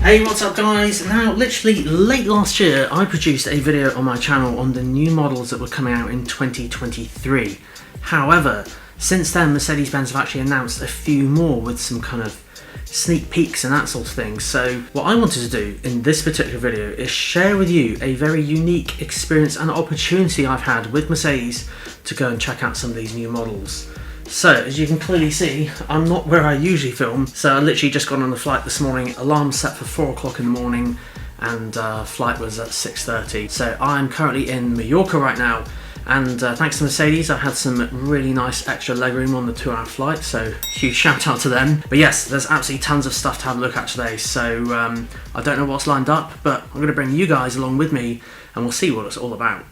Hey, what's up guys? Now, literally late last year, I produced a video on my channel on the new models that were coming out in 2023. However, since then, Mercedes-Benz have actually announced a few more with some kind of sneak peeks and that sort of thing. So what I wanted to do in this particular video is share with you a very unique experience and opportunity I've had with Mercedes to go and check out some of these new models. So, as you can clearly see, I'm not where I usually film, so I literally just got on the flight this morning, alarm set for 4 o'clock in the morning, and flight was at 6:30. So I'm currently in Mallorca right now, and thanks to Mercedes, I had some really nice extra legroom on the 2-hour flight, so huge shout out to them. But yes, there's absolutely tons of stuff to have a look at today, so I don't know what's lined up, but I'm going to bring you guys along with me, and we'll see what it's all about.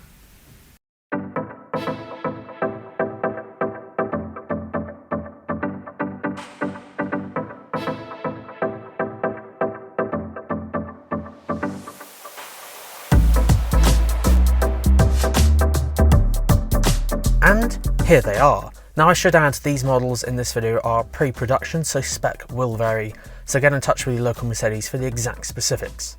And here they are. Now I should add, these models in this video are pre-production, so spec will vary, so get in touch with your local Mercedes for the exact specifics.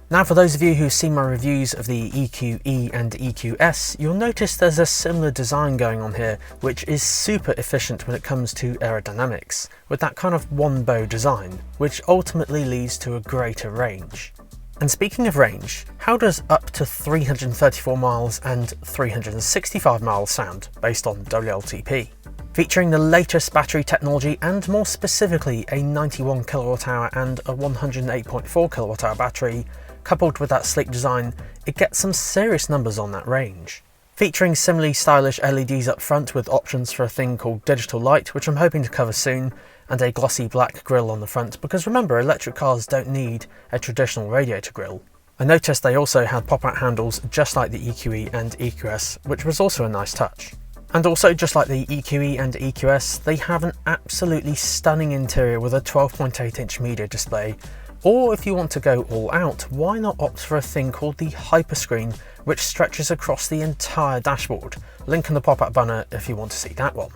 Now for those of you who've seen my reviews of the EQE and EQS, you'll notice there's a similar design going on here, which is super efficient when it comes to aerodynamics, with that kind of one bow design, which ultimately leads to a greater range. And speaking of range, how does up to 334 miles and 365 miles sound based on WLTP? Featuring the latest battery technology and more specifically a 91 kWh and a 108.4 kWh battery, coupled with that sleek design, it gets some serious numbers on that range. Featuring similarly stylish LEDs up front with options for a thing called digital light, which I'm hoping to cover soon, and a glossy black grille on the front, because remember, electric cars don't need a traditional radiator grille. I noticed they also had pop-out handles just like the EQE and EQS, which was also a nice touch. And also, just like the EQE and EQS, they have an absolutely stunning interior with a 12.8-inch media display. Or if you want to go all out, why not opt for a thing called the Hyperscreen, which stretches across the entire dashboard. Link in the pop-up banner if you want to see that one.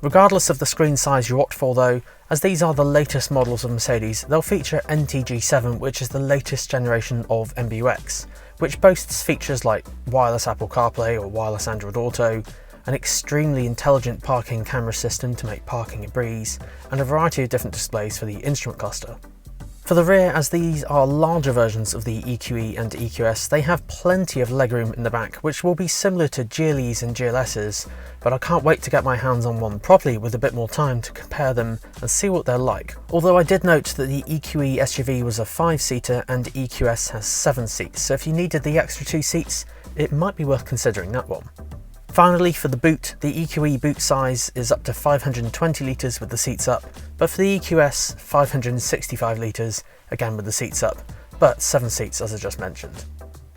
Regardless of the screen size you opt for though, as these are the latest models of Mercedes, they'll feature NTG7, which is the latest generation of MBUX, which boasts features like wireless Apple CarPlay or wireless Android Auto, an extremely intelligent parking camera system to make parking a breeze, and a variety of different displays for the instrument cluster. For the rear, as these are larger versions of the EQE and EQS, they have plenty of legroom in the back, which will be similar to GLEs and GLSs, but I can't wait to get my hands on one properly with a bit more time to compare them and see what they're like. Although I did note that the EQE SUV was a 5-seater and EQS has 7 seats, so if you needed the extra 2 seats, it might be worth considering that one. Finally, for the boot, the EQE boot size is up to 520 litres with the seats up, but for the EQS, 565 litres, again with the seats up, but 7 seats as I just mentioned.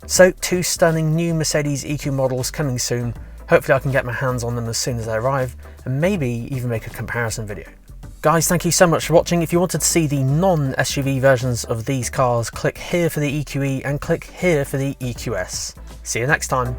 So 2 stunning new Mercedes EQ models coming soon. Hopefully I can get my hands on them as soon as they arrive, and maybe even make a comparison video. Guys, thank you so much for watching. If you wanted to see the non-SUV versions of these cars, click here for the EQE and click here for the EQS. See you next time.